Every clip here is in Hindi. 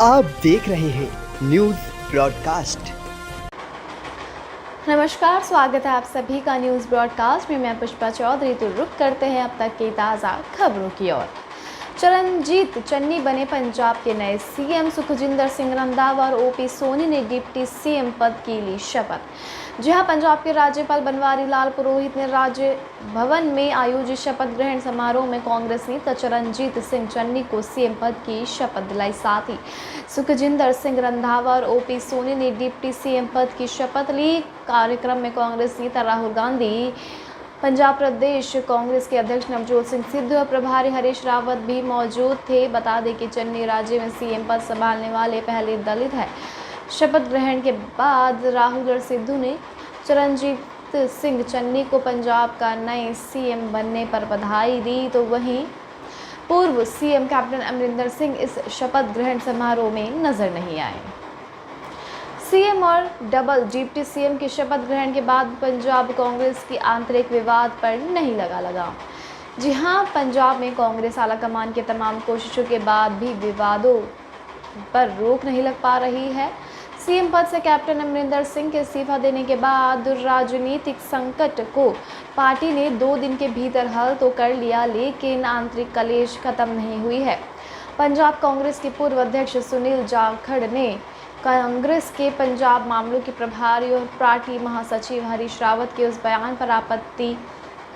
आप देख रहे हैं न्यूज ब्रॉडकास्ट। नमस्कार, स्वागत है आप सभी का न्यूज़ ब्रॉडकास्ट में। मैं पुष्पा चौधरी। तो रुक करते हैं अब तक की ताज़ा खबरों की ओर। चरणजीत चन्नी बने पंजाब के नए सीएम। सुखजिंदर सिंह रंधावा और ओपी सोनी ने डिप्टी सीएम पद की ली शपथ। जी हां, पंजाब के राज्यपाल बनवारी लाल पुरोहित ने राज्य भवन में आयोजित शपथ ग्रहण समारोह में कांग्रेस नेता चरणजीत सिंह चन्नी को सीएम पद की शपथ दिलाई। साथ ही सुखजिंदर सिंह रंधावा और ओपी सोनी ने डिप्टी सीएम पद की शपथ ली। कार्यक्रम में कांग्रेस नेता राहुल गांधी, पंजाब प्रदेश कांग्रेस के अध्यक्ष नवजोत सिंह सिद्धू और प्रभारी हरीश रावत भी मौजूद थे। बता दें कि चन्नी राज्य में सीएम पद संभालने वाले पहले दलित हैं। शपथ ग्रहण के बाद राहुल और सिद्धू ने चरणजीत सिंह चन्नी को पंजाब का नए सीएम बनने पर बधाई दी। तो वहीं पूर्व सीएम कैप्टन अमरिंदर सिंह इस शपथ ग्रहण समारोह में नजर नहीं आए। सीएम और डबल डिप्टी सीएम की शपथ ग्रहण के बाद पंजाब कांग्रेस की आंतरिक विवाद पर नहीं लगा। जी हां, पंजाब में कांग्रेस आलाकमान की तमाम कोशिशों के बाद भी विवादों पर रोक नहीं लग पा रही है। सीएम पद से कैप्टन अमरिंदर सिंह के इस्तीफा देने के बाद राजनीतिक संकट को पार्टी ने 2 दिन के भीतर हल तो कर लिया, लेकिन आंतरिक कलेश खत्म नहीं हुई है। पंजाब कांग्रेस के पूर्व अध्यक्ष सुनील जाखड़ ने कांग्रेस के पंजाब मामलों के प्रभारी और पार्टी महासचिव हरीश रावत के उस बयान पर आपत्ति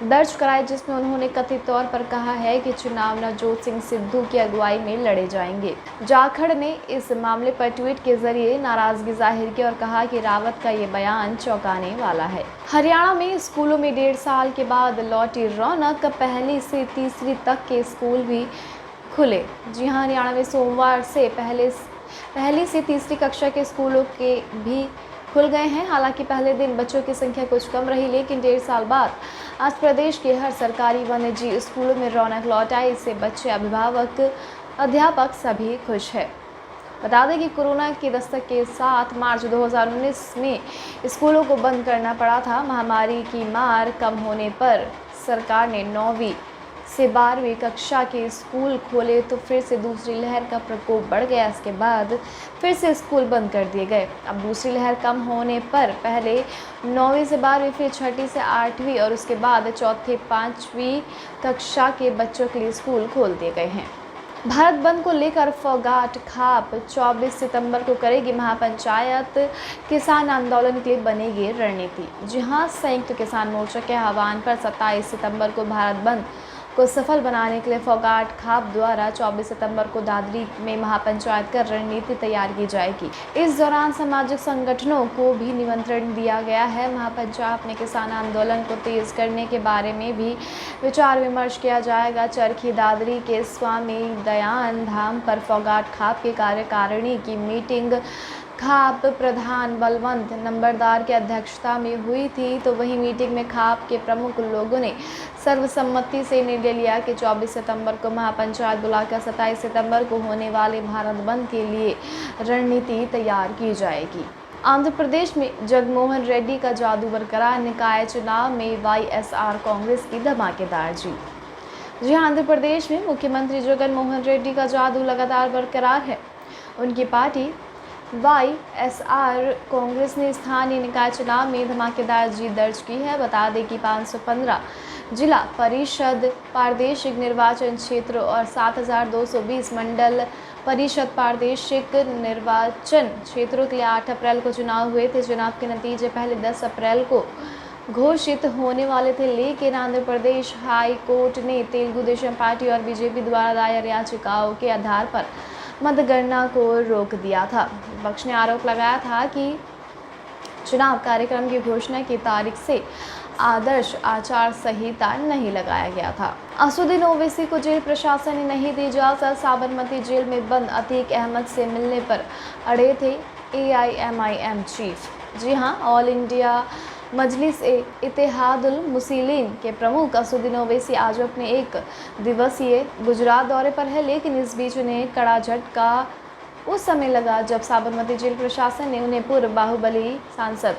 दर्ज कराई जिसमें उन्होंने कथित तौर पर कहा है कि चुनाव नवजोत सिंह सिद्धू की अगुवाई में लड़े जाएंगे। जाखड़ ने इस मामले पर ट्वीट के जरिए नाराजगी जाहिर की और कहा कि रावत का ये बयान चौंकाने वाला है। हरियाणा में स्कूलों में 1.5 साल के बाद लौटी रौनक। पहली से तीसरी तक के स्कूल भी खुले। जी हाँ, हरियाणा में सोमवार से पहली से तीसरी कक्षा के स्कूलों के भी खुल गए हैं। हालांकि पहले दिन बच्चों की संख्या कुछ कम रही, लेकिन 1.5 साल बाद आज प्रदेश के हर सरकारी व निजी स्कूलों में रौनक लौट आई। इससे बच्चे, अभिभावक, अध्यापक सभी खुश हैं। बता दें कि कोरोना की दस्तक के साथ मार्च 2019 में स्कूलों को बंद करना पड़ा था। महामारी की मार कम होने पर सरकार ने 9वीं से 12वीं कक्षा के स्कूल खोले, तो फिर से दूसरी लहर का प्रकोप बढ़ गया। इसके बाद फिर से स्कूल बंद कर दिए गए। अब दूसरी लहर कम होने पर पहले 9वीं से 12वीं, फिर 6ठी से 8वीं और उसके बाद 4ठी 5वीं कक्षा के बच्चों के लिए स्कूल खोल दिए गए हैं। भारत बंद को लेकर फौगाट खाप 24 सितंबर को करेगी महापंचायत। किसान आंदोलन के लिए बनेगी रणनीति। जी हां, संयुक्त किसान मोर्चा के आह्वान पर 27 सितंबर को भारत बंद को सफल बनाने के लिए फौगाट खाप द्वारा 24 सितंबर को दादरी में महापंचायत कर रणनीति तैयार की जाएगी। इस दौरान सामाजिक संगठनों को भी निमंत्रण दिया गया है। महापंचायत में किसान आंदोलन को तेज करने के बारे में भी विचार विमर्श किया जाएगा। चरखी दादरी के स्वामी दयान धाम पर फौगाट खाप की कार्यकारिणी की मीटिंग खाप प्रधान बलवंत नंबरदार की अध्यक्षता में हुई थी। तो वहीं मीटिंग में खाप के प्रमुख लोगों ने सर्वसम्मति से निर्णय लिया कि 24 सितंबर को महापंचायत बुलाकर 27 सितंबर को होने वाले भारत बंद के लिए रणनीति तैयार की जाएगी। आंध्र प्रदेश में जगनमोहन रेड्डी का जादू बरकरार। निकाय चुनाव में वाईएसआर कांग्रेस की धमाकेदार जीत। जी, आंध्र प्रदेश में मुख्यमंत्री जगनमोहन रेड्डी का जादू लगातार बरकरार है। उनकी पार्टी वाईएसआर कांग्रेस ने स्थानीय निकाय चुनाव में धमाकेदार जीत दर्ज की है। बता दें कि 515 जिला परिषद प्रादेशिक निर्वाचन क्षेत्र और 7220 मंडल परिषद प्रादेशिक निर्वाचन क्षेत्रों के लिए 8 अप्रैल को चुनाव हुए थे। चुनाव के नतीजे पहले 10 अप्रैल को घोषित होने वाले थे, लेकिन आंध्र प्रदेश हाई कोर्ट ने तेलुगु देशम पार्टी और बीजेपी द्वारा दायर याचिकाओं के आधार पर मतगणना को रोक दिया था। विपक्ष ने आरोप लगाया था कि चुनाव कार्यक्रम की घोषणा की तारीख से आदर्श आचार संहिता नहीं लगाया गया था। असुद्दीन ओवैसी को जेल प्रशासन ने नहीं दी इजाजत। साबरमती जेल में बंद अतीक अहमद से मिलने पर अड़े थे AIMIM चीफ। जी हां, ऑल इंडिया मजलिस इत्तेहादुल मुस्लिमीन के प्रमुख असुद्दीन ओवैसी आज अपने 1 दिवसीय गुजरात दौरे पर है, लेकिन इस बीच उन्हें कड़ा झटका उस समय लगा जब साबरमती जेल प्रशासन ने उन्हें पूर्व बाहुबली सांसद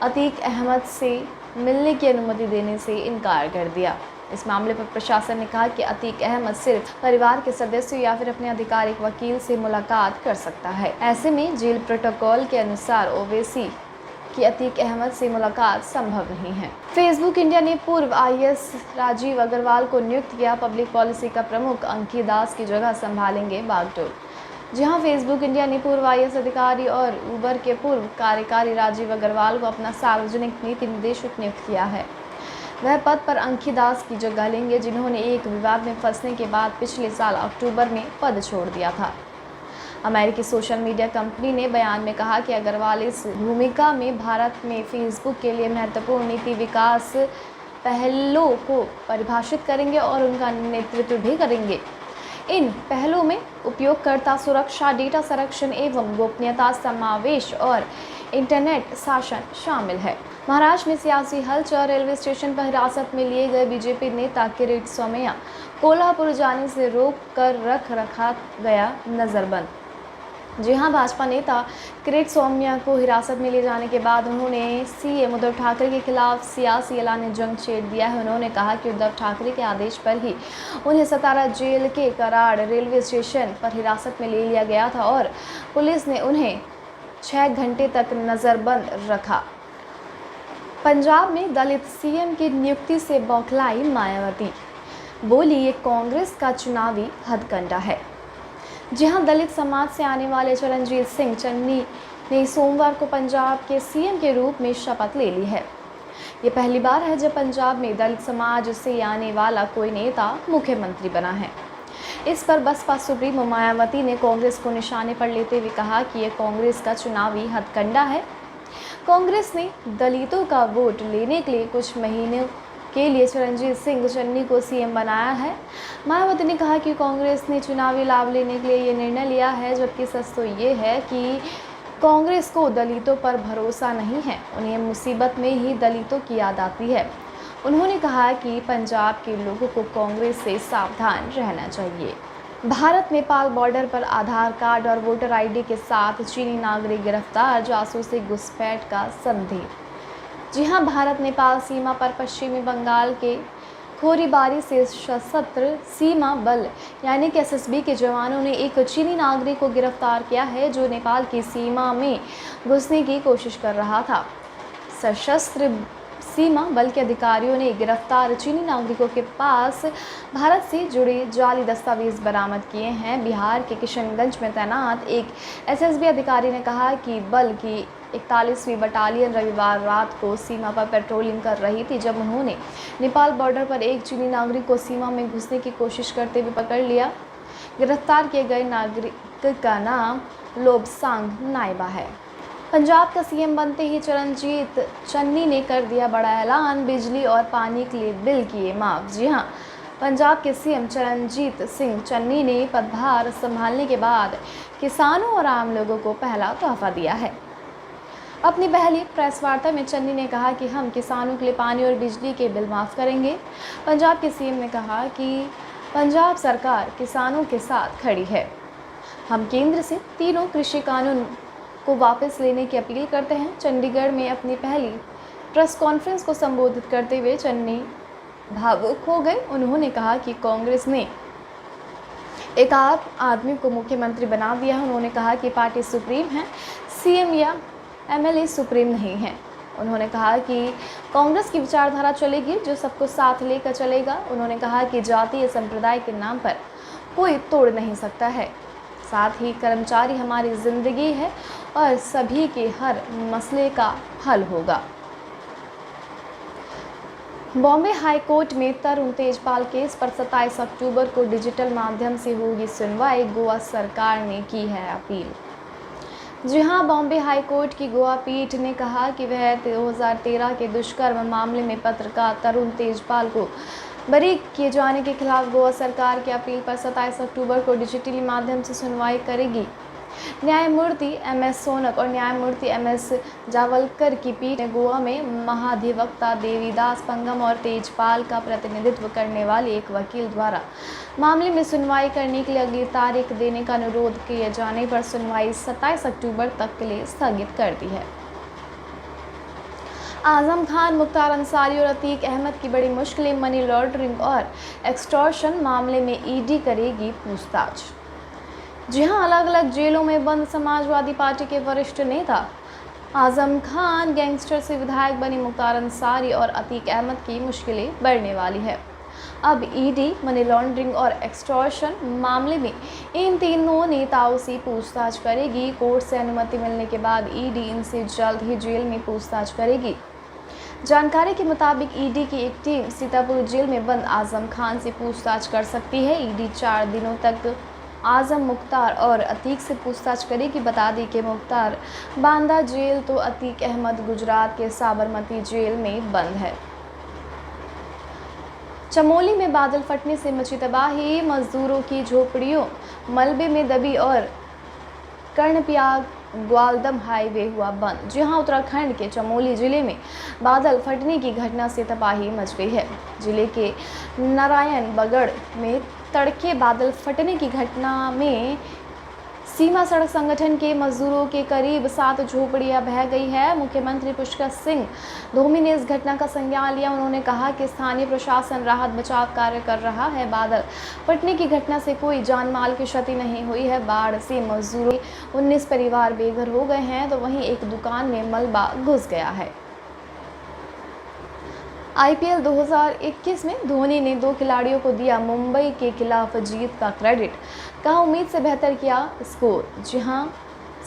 अतीक अहमद से मिलने की अनुमति देने से इनकार कर दिया। इस मामले पर प्रशासन ने कहा कि अतीक अहमद सिर्फ परिवार के सदस्यों या फिर अपने आधिकारिक वकील से मुलाकात कर सकता है। ऐसे में जेल प्रोटोकॉल के अनुसार ओवैसी कि अतीक अहमद से मुलाकात संभव नहीं है। फेसबुक इंडिया ने पूर्व आईएएस राजीव अग्रवाल को नियुक्त किया। पब्लिक पॉलिसी का प्रमुख अंकित दास की जगह संभालेंगे बागडोर। जी हां, फेसबुक इंडिया ने पूर्व आईएएस अधिकारी और उबर के पूर्व कार्यकारी राजीव अग्रवाल को अपना सार्वजनिक नीति निदेशक नियुक्त किया है। वह पद पर अंकित दास की जगह लेंगे, जिन्होंने एक विवाद में फंसने के बाद पिछले साल अक्टूबर में पद छोड़ दिया था। अमेरिकी सोशल मीडिया कंपनी ने बयान में कहा कि अग्रवाल इस भूमिका में भारत में फेसबुक के लिए महत्वपूर्ण नीति विकास पहलों को परिभाषित करेंगे और उनका नेतृत्व भी करेंगे। इन पहलों में उपयोगकर्ता सुरक्षा, डेटा संरक्षण एवं गोपनीयता समावेश और इंटरनेट शासन शामिल है। महाराष्ट्र में सियासी हलचल। रेलवे स्टेशन पर हिरासत में लिए गए बीजेपी नेता किरीट सोमैया कोल्हापुर जाने से रोक कर रखा गया नजरबंद। जी हां, भाजपा नेता किरीट सोमैया को हिरासत में ले जाने के बाद उन्होंने सीएम उद्धव ठाकरे के खिलाफ सियासी ऐलान जंग छेड़ दिया है। उन्होंने कहा कि उद्धव ठाकरे के आदेश पर ही उन्हें सतारा जेल के कराड़ रेलवे स्टेशन पर हिरासत में ले लिया गया था और पुलिस ने उन्हें 6 घंटे तक नज़रबंद रखा। पंजाब में दलित सीएम की नियुक्ति से बौखलाई मायावती, बोली ये कांग्रेस का चुनावी हथकंडा है। जी हां, दलित समाज से आने वाले चरणजीत सिंह चन्नी ने सोमवार को पंजाब के सीएम के रूप में शपथ ले ली है। ये पहली बार है जब पंजाब में दलित समाज से आने वाला कोई नेता मुख्यमंत्री बना है। इस पर बसपा सुप्रीमो मायावती ने कांग्रेस को निशाने पर लेते हुए कहा कि यह कांग्रेस का चुनावी हथकंडा है। कांग्रेस ने दलितों का वोट लेने के लिए कुछ महीनों के लिए चरणजीत सिंह चन्नी को सीएम बनाया है। मायावती ने कहा कि कांग्रेस ने चुनावी लाभ लेने के लिए ये निर्णय लिया है, जबकि सच तो ये है कि कांग्रेस को दलितों पर भरोसा नहीं है। उन्हें मुसीबत में ही दलितों की याद आती है। उन्होंने कहा कि पंजाब के लोगों को कांग्रेस से सावधान रहना चाहिए। भारत नेपाल बॉर्डर पर आधार कार्ड और वोटर आईडी के साथ चीनी नागरिक गिरफ्तार, जासूसी घुसपैठ का संदेह। जी हां, भारत नेपाल सीमा पर पश्चिमी बंगाल के खोरीबारी से सशस्त्र सीमा बल यानी कि एसएसबी के जवानों ने एक चीनी नागरिक को गिरफ्तार किया है, जो नेपाल की सीमा में घुसने की कोशिश कर रहा था। सशस्त्र सीमा बल के अधिकारियों ने गिरफ्तार चीनी नागरिकों के पास भारत से जुड़े जाली दस्तावेज बरामद किए हैं। बिहार के किशनगंज में तैनात एक एसएसबी अधिकारी ने कहा कि बल की 41वीं बटालियन रविवार रात को सीमा पर पेट्रोलिंग कर रही थी, जब उन्होंने नेपाल बॉर्डर पर एक चीनी नागरिक को सीमा में घुसने की कोशिश करते हुए पकड़ लिया। गिरफ्तार किए गए नागरिक का नाम लोबसांग नायबा है। पंजाब का सीएम बनते ही चरणजीत चन्नी ने कर दिया बड़ा ऐलान, बिजली और पानी के लिए बिल किए माफ। जी हां, पंजाब के सीएम चरणजीत सिंह चन्नी ने पदभार संभालने के बाद किसानों और आम लोगों को पहला तोहफा दिया है। अपनी पहली प्रेस वार्ता में चन्नी ने कहा कि हम किसानों के लिए पानी और बिजली के बिल माफ़ करेंगे। पंजाब के सीएम ने कहा कि पंजाब सरकार किसानों के साथ खड़ी है। हम केंद्र से तीनों कृषि कानून को वापस लेने की अपील करते हैं। चंडीगढ़ में अपनी पहली प्रेस कॉन्फ्रेंस को संबोधित करते हुए चन्नी भावुक हो गए। उन्होंने कहा कि कांग्रेस ने एक आदमी को मुख्यमंत्री बना दिया है। उन्होंने कहा कि पार्टी सुप्रीम है, सीएम या एमएलए सुप्रीम नहीं है। उन्होंने कहा कि कांग्रेस की विचारधारा चलेगी जो सबको साथ लेकर चलेगा। उन्होंने कहा कि जातीय संप्रदाय के नाम पर कोई तोड़ नहीं सकता है। साथ ही कर्मचारी हमारी ज़िंदगी है और सभी के हर मसले का हल होगा। बॉम्बे हाई कोर्ट में तरुण तेजपाल केस पर 27 अक्टूबर को डिजिटल माध्यम से होगी सुनवाई, गोवा सरकार ने की है अपील। जी हां, बॉम्बे हाई कोर्ट की गोवा पीठ ने कहा कि वह 2013 के दुष्कर्म मामले में पत्रकार तरुण तेजपाल को बरी किए जाने के खिलाफ गोवा सरकार की अपील पर 27 अक्टूबर को डिजिटली माध्यम से सुनवाई करेगी। न्यायमूर्ति एमएस सोनक और न्यायमूर्ति एमएस जावलकर की पीठ ने गोवा में महाधिवक्ता देवीदास पंगम और तेजपाल का प्रतिनिधित्व करने वाले एक वकील द्वारा मामले में सुनवाई करने के लिए अगली तारीख देने का अनुरोध किए जाने पर सुनवाई 27 अक्टूबर तक के लिए स्थगित कर दी है। आजम खान, मुख्तार अंसारी और अतीक अहमद की बड़ी मुश्किलें। मनी लॉन्ड्रिंग और एक्सटॉर्शन मामले में ईडी करेगी पूछताछ। जी हां, अलग अलग जेलों में बंद समाजवादी पार्टी के वरिष्ठ नेता आजम खान, गैंगस्टर से विधायक बने मुख्तार अंसारी और अतीक अहमद की मुश्किलें बढ़ने वाली है। अब ईडी मनी लॉन्ड्रिंग और एक्सटॉर्शन मामले में इन तीनों नेताओं से पूछताछ करेगी। कोर्ट से अनुमति मिलने के बाद ईडी इनसे जल्द ही जेल में पूछताछ करेगी। जानकारी के मुताबिक ईडी की एक टीम सीतापुर जेल में बंद आजम खान से पूछताछ कर सकती है। ईडी 4 दिनों तक आजम, मुख्तार और अतीक से पूछताछ करेगी। बता दें कि मुख्तार बांदा जेल तो अतीक अहमद गुजरात के साबरमती जेल में बंद है। चमोली में बादल फटने से मची तबाही। मजदूरों की झोपड़ियों मलबे में दबी और कर्णप्रयाग ग्वालदम हाईवे हुआ बंद। जी हां, उत्तराखंड के चमोली जिले में बादल फटने की घटना से तबाही मच गई है। जिले के नारायणबगड़ में तड़के बादल फटने की घटना में सीमा सड़क संगठन के मजदूरों के करीब 7 झोपड़ियां बह गई है। मुख्यमंत्री पुष्कर सिंह धोमी ने इस घटना का संज्ञान लिया। उन्होंने कहा कि स्थानीय प्रशासन राहत बचाव कार्य कर रहा है। बादल फटने की घटना से कोई जान माल की क्षति नहीं हुई है। बाढ़ से मजदूरों 19 परिवार बेघर हो गए हैं, तो वहीं एक दुकान में मलबा घुस गया है। आईपीएल 2021 में धोनी ने 2 खिलाड़ियों को दिया मुंबई के खिलाफ जीत का क्रेडिट। कहा, उम्मीद से बेहतर किया स्कोर। जी हां,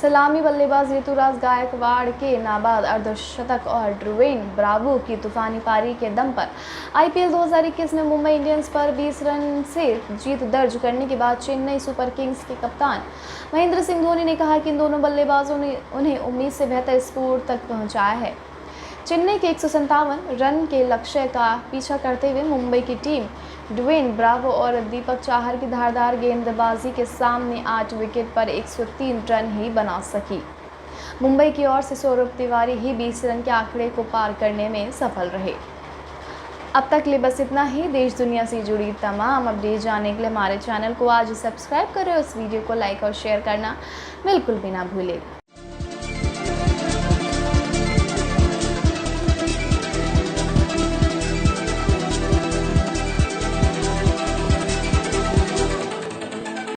सलामी बल्लेबाज ऋतुराज गायकवाड़ के नाबाद अर्धशतक और ड्वेन ब्रावो की तूफानी पारी के दम पर आईपीएल 2021 में मुंबई इंडियंस पर 20 रन से जीत दर्ज करने के बाद चेन्नई सुपर किंग्स के कप्तान महेंद्र सिंह धोनी ने कहा कि इन दोनों बल्लेबाजों ने उन्हें उम्मीद से बेहतर स्कोर तक पहुंचाया है। चेन्नई के 157 रन के लक्ष्य का पीछा करते हुए मुंबई की टीम ड्वेन ब्रावो और दीपक चाहर की धारदार गेंदबाजी के सामने 8 विकेट पर 103 रन ही बना सकी। मुंबई की ओर से सौरभ तिवारी ही 20 रन के आंकड़े को पार करने में सफल रहे। अब तक लिए बस इतना ही। देश दुनिया से जुड़ी तमाम अपडेट जानने के लिए हमारे चैनल को आज सब्सक्राइब करें और इस वीडियो को लाइक और शेयर करना बिल्कुल भी ना भूलें।